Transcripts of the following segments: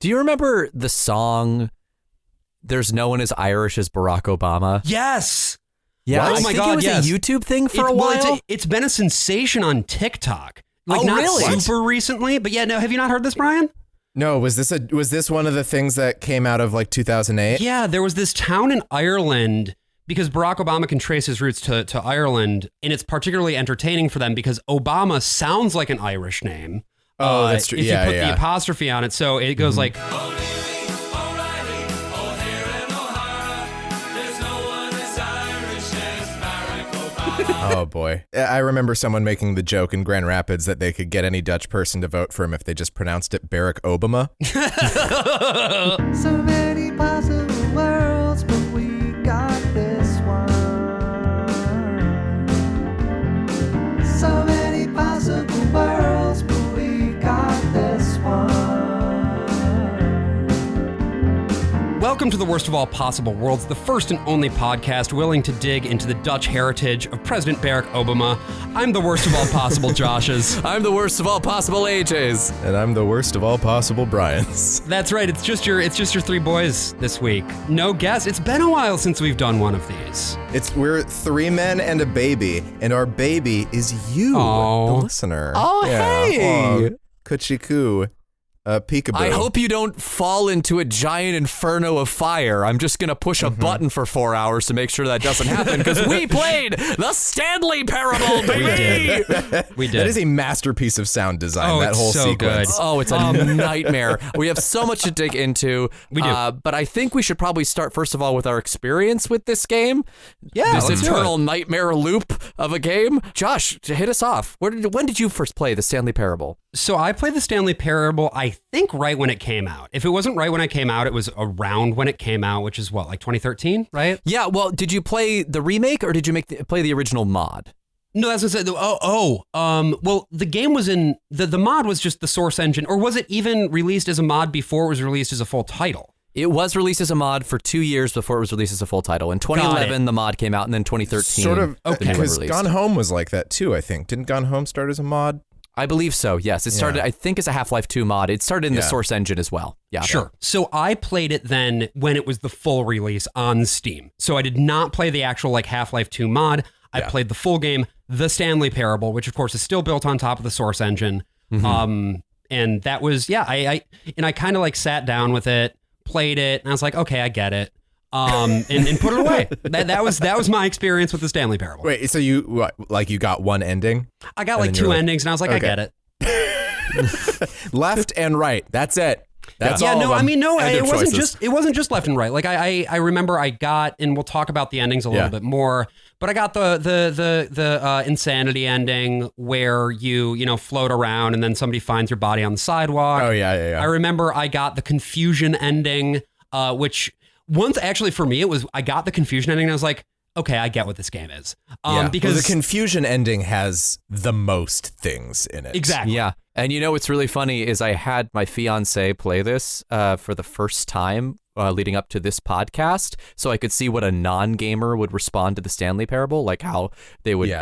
Do you remember the song, There's No One as Irish as Barack Obama? Yes. Yeah, What? I Oh my think God, it was yes. a YouTube thing for a while. It's been a sensation on TikTok. Like, not really? super recently, but yeah, no, have you not heard this, Brian? No, was this one of the things that came out of like 2008? Yeah, there was this town in Ireland because Barack Obama can trace his roots to Ireland, and it's particularly entertaining for them because Obama sounds like an Irish name. Oh, that's true. If you put the apostrophe on it, so it goes like... Oh, boy. I remember someone making the joke in Grand Rapids that they could get any Dutch person to vote for him if they just pronounced it Barack Obama. So many possible worlds, but we got this one. So many possible worlds, but we got this one. Welcome to the Worst of All Possible Worlds, the first and only podcast willing to dig into the Dutch heritage of President Barack Obama. I'm the worst of all possible Joshes. I'm the worst of all possible AJs. And I'm the worst of all possible Brians. That's right, it's just your three boys this week. No guests. It's been a while since we've done one of these. We're three men and a baby, and our baby is you, the listener. Oh, hey! Kuchiku. Peekaboo. I hope you don't fall into a giant inferno of fire. I'm just going to push a button for 4 hours to make sure that doesn't happen, because we played the Stanley Parable, baby! We did. That is a masterpiece of sound design, Oh, that it's whole so sequence. good. Oh, it's a nightmare. We have so much to dig into. We do. But I think we should probably start, first of all, with our experience with this game. Yeah, This let's do eternal nightmare loop of a game. Josh, to hit us off, when did you first play the Stanley Parable? So I played the Stanley Parable, I think, right when it came out. If it wasn't right when it came out, it was around when it came out, which is what, like 2013, right? Yeah, well, did you play the remake or did you play the original mod? No, that's what I said. Well, the game was in, the mod was just the source engine, or was it even released as a mod before it was released as a full title? It was released as a mod for 2 years before it was released as a full title. In 2011, the mod came out, and then 2013, Sort of, the new one because released. Gone Home was like that too, I think. Didn't Gone Home start as a mod? I believe so, yes. It started, I think, as a Half-Life 2 mod. It started in the source engine as well. Yeah. Sure. So I played it then when it was the full release on Steam. So I did not play the actual like Half-Life 2 mod. I played the full game, The Stanley Parable, which of course is still built on top of the source engine. And that was, I kind of like sat down with it, played it, and I was like, okay, I get it. And put it away. That was my experience with the Stanley Parable. Wait, so you got one ending? I got like two endings, and I was like, okay. I get it. Left and right. That's it. That's all. No, of them. I mean, no, End it of wasn't choices. just left and right. Like I remember I got, and we'll talk about the endings a little bit more, but I got the insanity ending where you float around and then somebody finds your body on the sidewalk. Oh yeah. I remember I got the confusion ending, which once actually for me I got the confusion ending and I was like, okay, I get what this game is. Because the confusion ending has the most things in it. Exactly. Yeah. And what's really funny is I had my fiance play this for the first time leading up to this podcast, so I could see what a non-gamer would respond to the Stanley Parable, like how they would,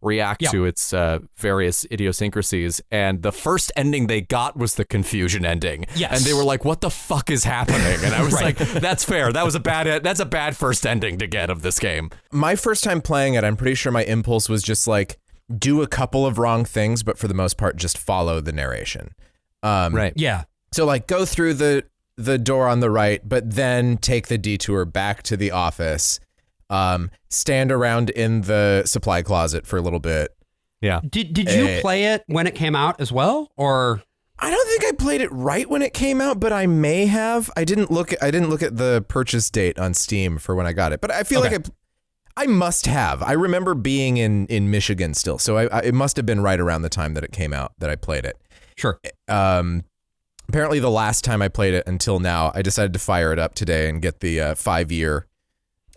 react to its various idiosyncrasies. And the first ending they got was the confusion ending. Yes. And they were like, what the fuck is happening? And I was like, that's fair. That's a bad first ending to get of this game. My first time playing it, I'm pretty sure my impulse was just like, do a couple of wrong things, but for the most part, just follow the narration. Right. Yeah. So like go through the door on the right, but then take the detour back to the office, stand around in the supply closet for a little bit. Yeah. Did you play it when it came out as well, or? I don't think I played it right when it came out, but I may have. I didn't look at the purchase date on Steam for when I got it, but I feel like I must have. I remember being in Michigan still, so it must have been right around the time that it came out that I played it. Sure. Apparently the last time I played it until now, I decided to fire it up today and get the 5-year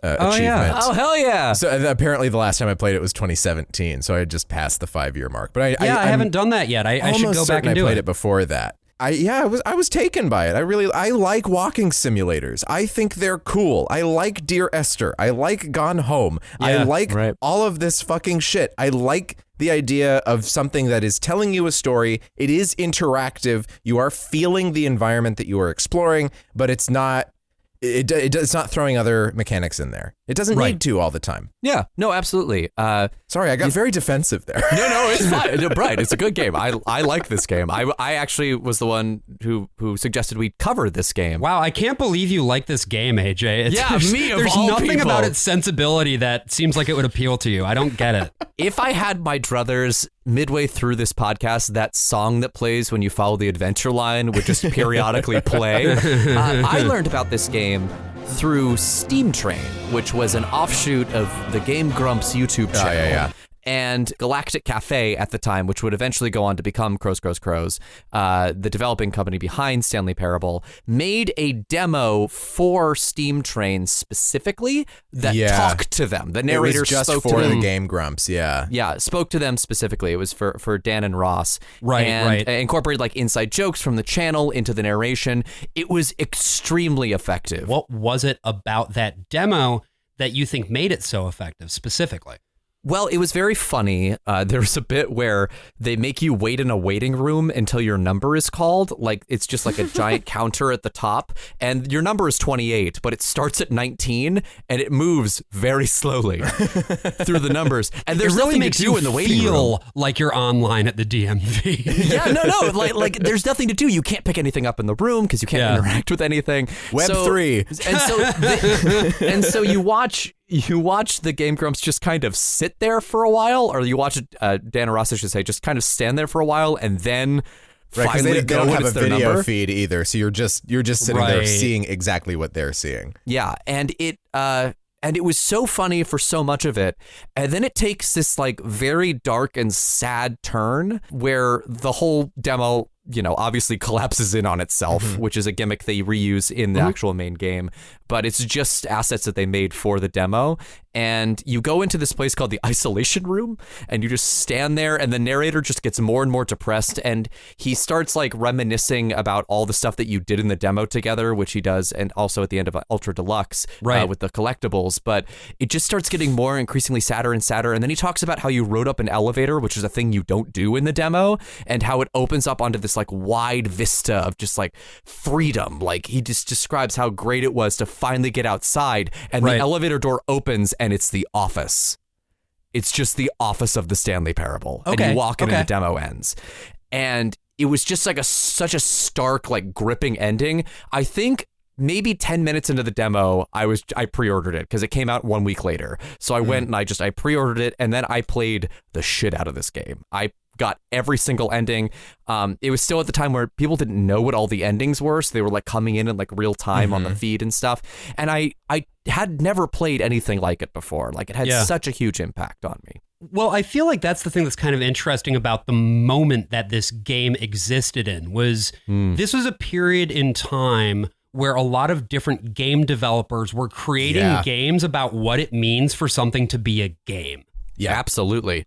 achievement. Yeah. Oh, hell yeah. So apparently the last time I played it was 2017, so I just passed the 5-year mark. But I haven't done that yet. I should go back and do I played it. it before that. I was taken by it. I like walking simulators. I think they're cool. I like Dear Esther. I like Gone Home. I like all of this fucking shit. I like the idea of something that is telling you a story. It is interactive. You are feeling the environment that you are exploring, but it's not it's not throwing other mechanics in there. It doesn't need to all the time. Yeah, no, absolutely. Sorry, I got very defensive there. No, it's fine. Right, it's a good game. I like this game. I actually was the one who suggested we cover this game. Wow, I can't believe you like this game, AJ. There's nothing about its sensibility that seems like it would appeal to you. I don't get it. If I had my druthers midway through this podcast, that song that plays when you follow the adventure line would just periodically play. I learned about this game through Steam Train, which was an offshoot of the Game Grumps YouTube channel. And Galactic Cafe at the time, which would eventually go on to become Crows, the developing company behind Stanley Parable, made a demo for Steam Train specifically that talked to them. The narrator spoke to them. The Game Grumps, Yeah, spoke to them specifically. It was for Dan and Ross. Right. Incorporated like inside jokes from the channel into the narration. It was extremely effective. What was it about that demo that you think made it so effective specifically? Well, it was very funny. There's a bit where they make you wait in a waiting room until your number is called. Like, it's just like a giant counter at the top. And your number is 28, but it starts at 19, and it moves very slowly through the numbers. And there's really nothing makes to do in the waiting room. Feel like you're online at the DMV. Yeah, no. Like there's nothing to do. You can't pick anything up in the room because you can't interact with anything. Web3. And so you watch the Game Grumps just kind of sit there for a while, or you watch Dan and Ross, I should say, just kind of stand there for a while, and then finally they don't have a video number. feed either, so you're just sitting there seeing exactly what they're seeing. Yeah, and it was so funny for so much of it, and then it takes this like very dark and sad turn where the whole demo, obviously collapses in on itself, which is a gimmick they reuse in the actual main game. But it's just assets that they made for the demo. And you go into this place called the Isolation Room, and you just stand there, and the narrator just gets more and more depressed, and he starts like reminiscing about all the stuff that you did in the demo together, which he does, and also at the end of Ultra Deluxe with the collectibles. But it just starts getting more increasingly sadder and sadder. And then he talks about how you rode up an elevator, which is a thing you don't do in the demo, and how it opens up onto this like wide vista of just like freedom. Like he just describes how great it was to finally get outside, and the elevator door opens and it's the office. It's just the office of the Stanley Parable. And you walk in and the demo ends. And it was just like such a stark, like gripping ending. I think maybe 10 minutes into the demo, I pre-ordered it because it came out 1 week later. So I went and I pre-ordered it, and then I played the shit out of this game. I got every single ending. It was still at the time where people didn't know what all the endings were, so they were like coming in like real time on the feed and stuff. And I had never played anything like it before. Like it had such a huge impact on me. Well, I feel like that's the thing that's kind of interesting about the moment that this game existed in was this was a period in time where a lot of different game developers were creating games about what it means for something to be a game. Yeah, absolutely.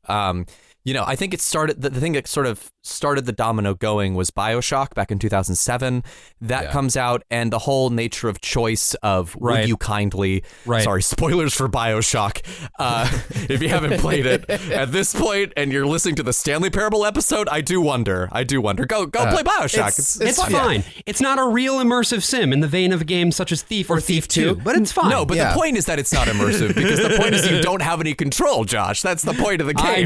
I think it started, the thing that sort of started the domino going was BioShock back in 2007. That comes out, and the whole nature of choice of would you kindly, sorry, spoilers for BioShock. If you haven't played it at this point and you're listening to the Stanley Parable episode, I do wonder. Go play BioShock. It's fine. It's not a real immersive sim in the vein of a game such as Thief or Thief 2, but it's fine. No, but the point is that it's not immersive because the point is you don't have any control, Josh. That's the point of the game. I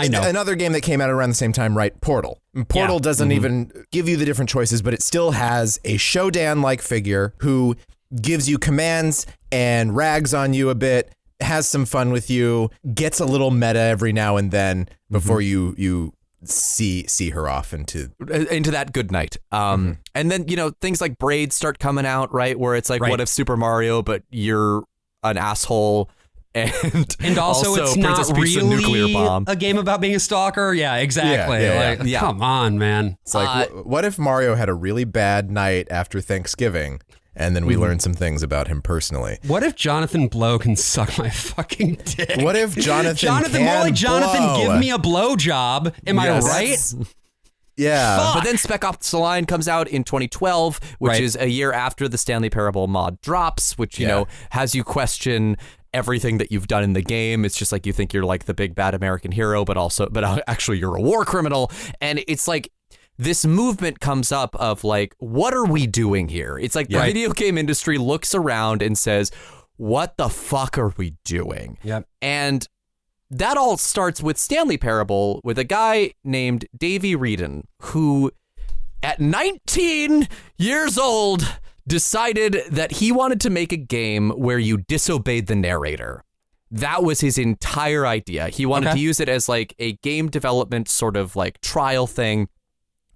know. Another game that came out around the same time, right? Portal. Portal doesn't even give you the different choices, but it still has a Shodan-like figure who gives you commands and rags on you a bit, has some fun with you, gets a little meta every now and then before you see her off into that good night. And then, things like Braid start coming out, right? Where it's like, what if Super Mario, but you're an asshole? And also it's not really a game about being a stalker. Yeah, exactly. Come on, man. It's like, what if Mario had a really bad night after Thanksgiving, and then we learned some things about him personally? What if Jonathan Blow can suck my fucking dick? What if Jonathan give me a blow job? Am I right? Yeah. But then Spec Ops The Line comes out in 2012, which is a year after the Stanley Parable mod drops, which, you know, has you question everything that you've done in the game. It's just like you think you're like the big bad American hero, but actually you're a war criminal. And it's like this movement comes up of like, what are we doing here? It's like the video game industry looks around and says, what the fuck are we doing? Yep. And that all starts with Stanley Parable with a guy named Davey Wreden, who at 19 years old decided that he wanted to make a game where you disobeyed the narrator. That was his entire idea. He wanted to use it as like a game development sort of like trial thing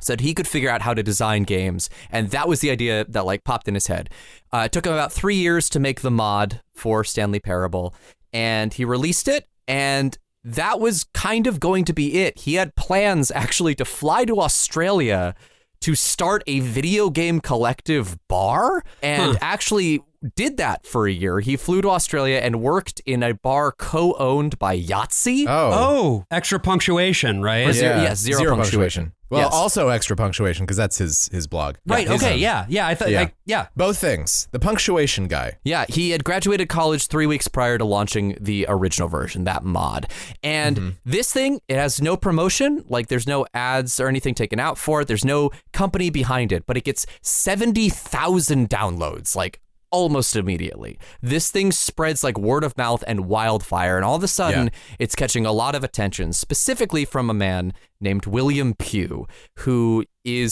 so that he could figure out how to design games. And that was the idea that like popped in his head. It took him about 3 years to make the mod for Stanley Parable, and he released it. And that was kind of going to be it. He had plans actually to fly to Australia to start a video game collective bar, and actually did that for a year. He flew to Australia and worked in a bar co-owned by Yahtzee. Oh, extra punctuation, right? Zero punctuation. Well, also extra punctuation, because that's his blog. Right, okay, yeah. I thought, Both things. The punctuation guy. Yeah, he had graduated college 3 weeks prior to launching the original version, that mod. And this thing, it has no promotion, like there's no ads or anything taken out for it. There's no company behind it, but it gets 70,000 downloads, like almost immediately. This thing spreads like word of mouth and wildfire, and all of a sudden it's catching a lot of attention, specifically from a man named William Pugh, who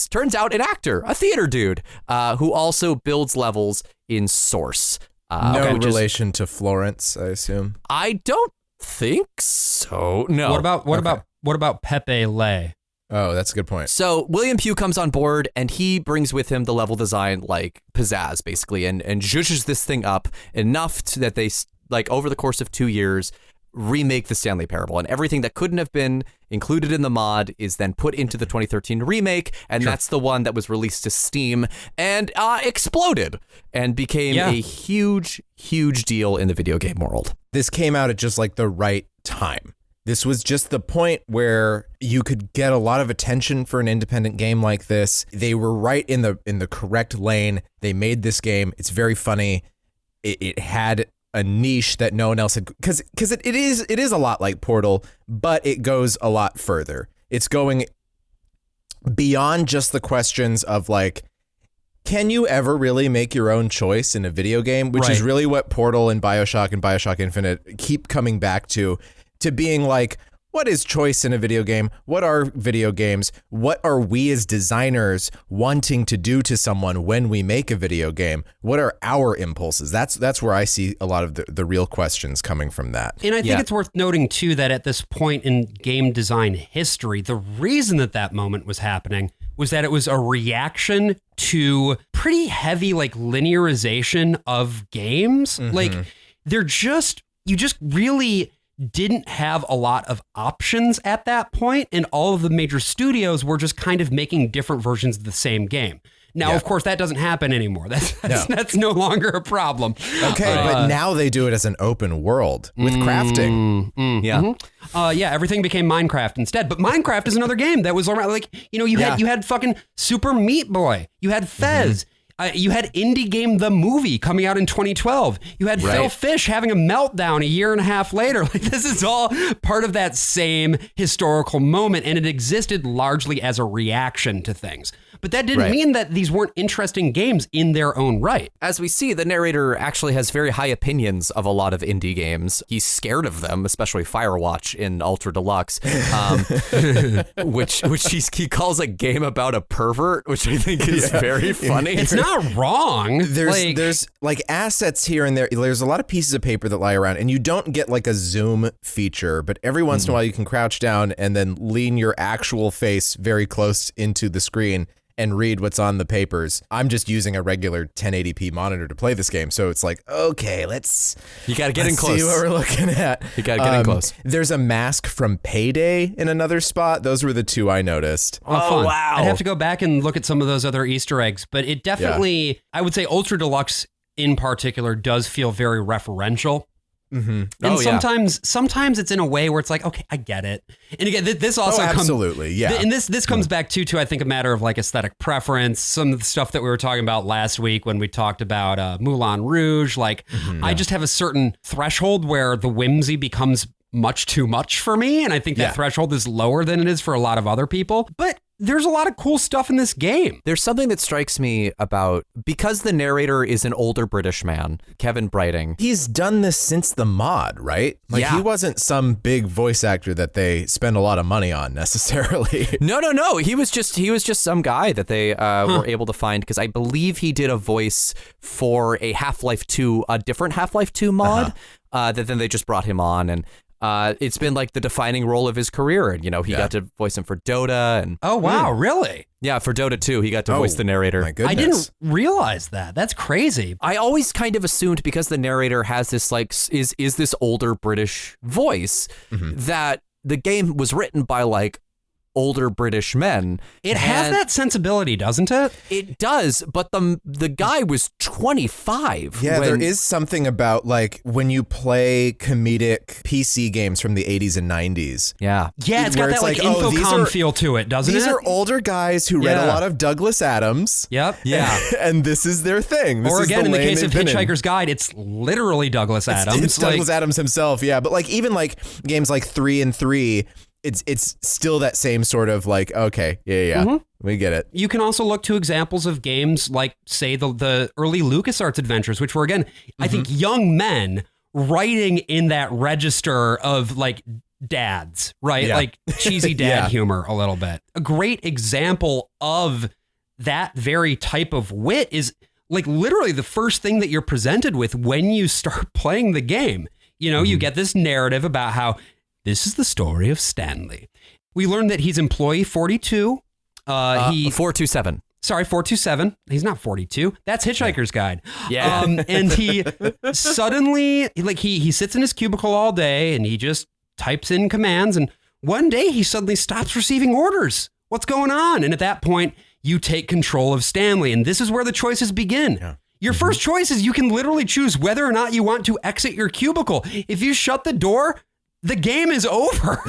turns out an actor, a theater dude, who also builds levels in Source. No relation to Florence, I assume. I don't think so. No. What about Pepe Le? Oh, that's a good point. So William Pugh comes on board, and he brings with him the level design like pizzazz, basically, and zhuzhes this thing up enough that they, like, over the course of 2 years, remake the Stanley Parable. And everything that couldn't have been included in the mod is then put into the 2013 remake, and that's the one that was released to Steam and exploded and became a huge, huge deal in the video game world. This came out at just like the right time. This was just the point where you could get a lot of attention for an independent game like this. They were right in the correct lane. They made this game. It's very funny. It had a niche that no one else had, because it is a lot like Portal, but it goes a lot further. It's going beyond just the questions of like, can you ever really make your own choice in a video game? Which is really what Portal and Bioshock Infinite keep coming back to being like, what is choice in a video game? What are video games? What are we as designers wanting to do to someone when we make a video game? What are our impulses? That's where I see a lot of the real questions coming from that. And I think it's worth noting, too, that at this point in game design history, the reason that moment was happening was that it was a reaction to pretty heavy, like, linearization of games. Like, you just really didn't have a lot of options at that point, and all of the major studios were just kind of making different versions of the same game. Now, of course, that doesn't happen anymore. That's no longer a problem. Okay, but now they do it as an open world with crafting. Everything became Minecraft instead. But Minecraft is another game that was around. Like, you had fucking Super Meat Boy. You had Fez. You had Indie Game The Movie coming out in 2012. You had Phil Fish having a meltdown a year and a half later. Like, this is all part of that same historical moment, and it existed largely as a reaction to things. But that didn't mean that these weren't interesting games in their own right. As we see, the narrator actually has very high opinions of a lot of indie games. He's scared of them, especially Firewatch in Ultra Deluxe, which he calls a game about a pervert, which I think is very funny. It's not wrong. There's like assets here and there. There's a lot of pieces of paper that lie around, and you don't get like a zoom feature, but every once in a while you can crouch down and then lean your actual face very close into the screen and read what's on the papers. I'm just using a regular 1080p monitor to play this game, so it's like, okay, you gotta get in close. See what we're looking at. You gotta get in close. There's a mask from Payday in another spot. Those were the two I noticed. Oh, wow. I'd have to go back and look at some of those other Easter eggs, but it definitely, I would say Ultra Deluxe in particular does feel very referential Mm-hmm. And sometimes it's in a way where it's like, okay, I get it. And again, this also absolutely, yeah. And this comes back to I think a matter of like aesthetic preference. Some of the stuff that we were talking about last week when we talked about Moulin Rouge. Like, I just have a certain threshold where the whimsy becomes much too much for me, and I think that threshold is lower than it is for a lot of other people. But there's a lot of cool stuff in this game. There's something that strikes me about, because the narrator is an older British man, Kevin Brighting. He's done this since the mod, right? Like, he wasn't some big voice actor that they spend a lot of money on necessarily. No. He was just some guy that they were able to find, because I believe he did a voice for a Half-Life 2, a different Half-Life 2 mod, that then they just brought him on, and it's been like the defining role of his career. And, he got to voice him for Dota. And oh, wow, really? Yeah, for Dota 2, he got to voice the narrator. My goodness. I didn't realize that. That's crazy. I always kind of assumed, because the narrator has this like is this older British voice, that the game was written by like older British men. It has that sensibility, doesn't it? It does, but the guy was 25. Yeah, there is something about like when you play comedic PC games from the 80s and 90s. Yeah, it's got that like Infocom feel to it, doesn't it? These are older guys who read a lot of Douglas Adams. Yep. Yeah. And this is their thing. This or is again, in the case of they've been Hitchhiker's Guide, it's literally Douglas Adams. It's Douglas Adams himself, yeah. But like even like games like 3 and 3, it's still that same sort of like, okay, we get it. You can also look to examples of games like, say, the early LucasArts adventures, which were, again, I think young men writing in that register of like dads, right? Yeah. Like cheesy dad humor a little bit. A great example of that very type of wit is like literally the first thing that you're presented with when you start playing the game. You get this narrative about how this is the story of Stanley. We learned that he's employee 42. 427. Sorry, 427. He's not 42. That's Hitchhiker's Guide. Yeah. And he suddenly, like he sits in his cubicle all day and he just types in commands. And one day he suddenly stops receiving orders. What's going on? And at that point, you take control of Stanley. And this is where the choices begin. Yeah. Your first choice is you can literally choose whether or not you want to exit your cubicle. If you shut the door, the game is over.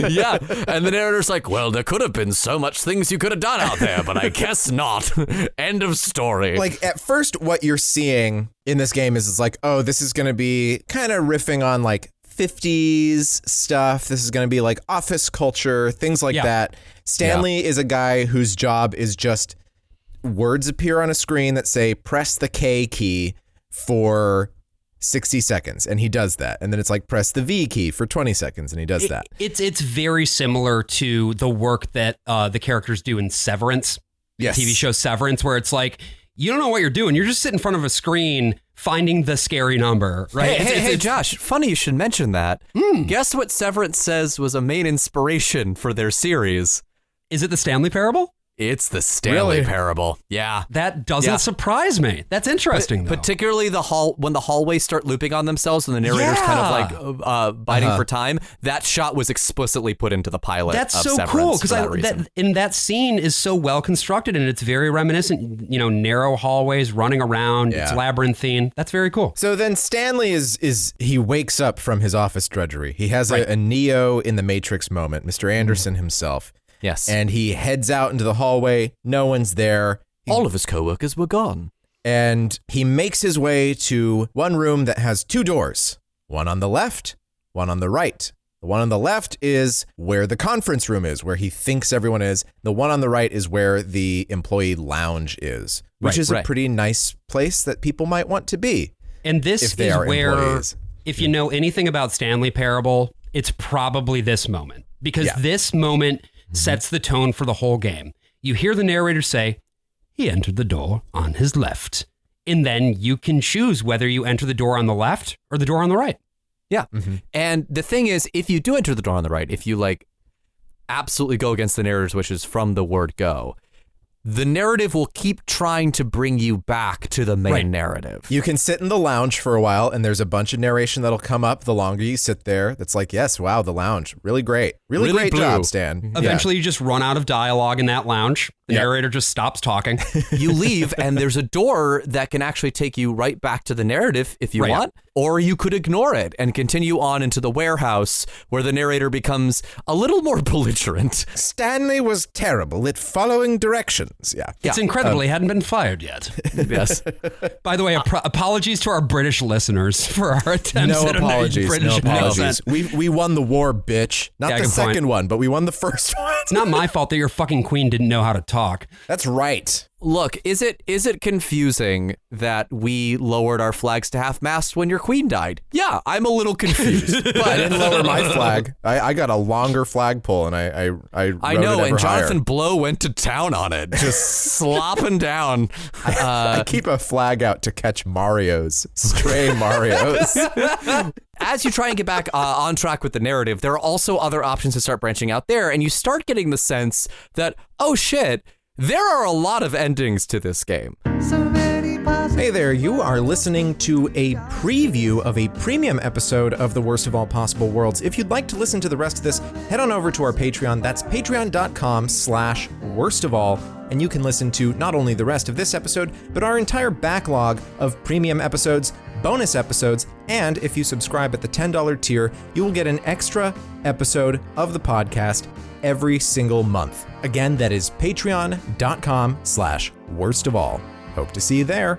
Yeah. And the narrator's like, well, there could have been so much things you could have done out there, but I guess not. End of story. Like at first what you're seeing in this game is it's like, oh, this is going to be kind of riffing on like 50s stuff. This is going to be like office culture, things like that. Stanley is a guy whose job is just words appear on a screen that say press the K key for 60 seconds, and he does that. And then it's like press the V key for 20 seconds, and he does that. It's very similar to the work that the characters do in Severance, yes. TV show Severance, where it's like, you don't know what you're doing. You're just sitting in front of a screen finding the scary number, right? Hey, Josh, funny you should mention that. Guess what Severance says was a main inspiration for their series? Is it the Stanley Parable? It's the Stanley Parable. Yeah. That doesn't surprise me. That's interesting, though. Particularly when the hallways start looping on themselves and the narrator's kind of like biting for time. That shot was explicitly put into the pilot. That's of so Severance cool because that scene is so well constructed and it's very reminiscent. Narrow hallways, running around. It's labyrinthine. That's very cool. So then Stanley he wakes up from his office drudgery. He has a Neo in the Matrix moment. Mr. Anderson himself. Yes. And he heads out into the hallway. No one's there. All of his coworkers were gone. And he makes his way to one room that has two doors. One on the left, one on the right. The one on the left is where the conference room is, where he thinks everyone is. The one on the right is where the employee lounge is, which is a pretty nice place that people might want to be. And this is where, employees. If you know anything about Stanley Parable, it's probably this moment. Because this moment sets the tone for the whole game. You hear the narrator say, he entered the door on his left. And then you can choose whether you enter the door on the left or the door on the right. Yeah. And the thing is, if you do enter the door on the right, if you like absolutely go against the narrator's wishes from the word go, the narrative will keep trying to bring you back to the main narrative. You can sit in the lounge for a while, and there's a bunch of narration that'll come up the longer you sit there. That's like, yes, wow, the lounge. Really great. Really great job, Stan. Eventually, you just run out of dialogue in that lounge. The narrator just stops talking. You leave, and there's a door that can actually take you right back to the narrative if you want. or you could ignore it and continue on into the warehouse where the narrator becomes a little more belligerent. Stanley was terrible at following directions. Yeah. It's incredible he hadn't been fired yet. Yes. By the way, apologies to our British listeners for our attempts No at apologies. a British No apologies. accent. We won the war, bitch. Not Yeah, the good point. second one, but we won the first one. It's not my fault that your fucking queen didn't know how to talk. That's right. Look, is it confusing that we lowered our flags to half-mast when your queen died? Yeah, I'm a little confused. But I didn't lower my flag. I got a longer flagpole, and I know, and Jonathan higher. Blow went to town on it, just slopping down. I keep a flag out to catch Marios, stray Marios. As you try and get back on track with the narrative, there are also other options to start branching out there, and you start getting the sense that, oh shit, there are a lot of endings to this game. Hey there, you are listening to a preview of a premium episode of The Worst of All Possible Worlds. If you'd like to listen to the rest of this, head on over to our Patreon. That's patreon.com/worstofall. And you can listen to not only the rest of this episode, but our entire backlog of premium episodes, bonus episodes, and if you subscribe at the $10 tier, you will get an extra episode of the podcast every single month. Again, that is patreon.com/worstofall. Hope to see you there.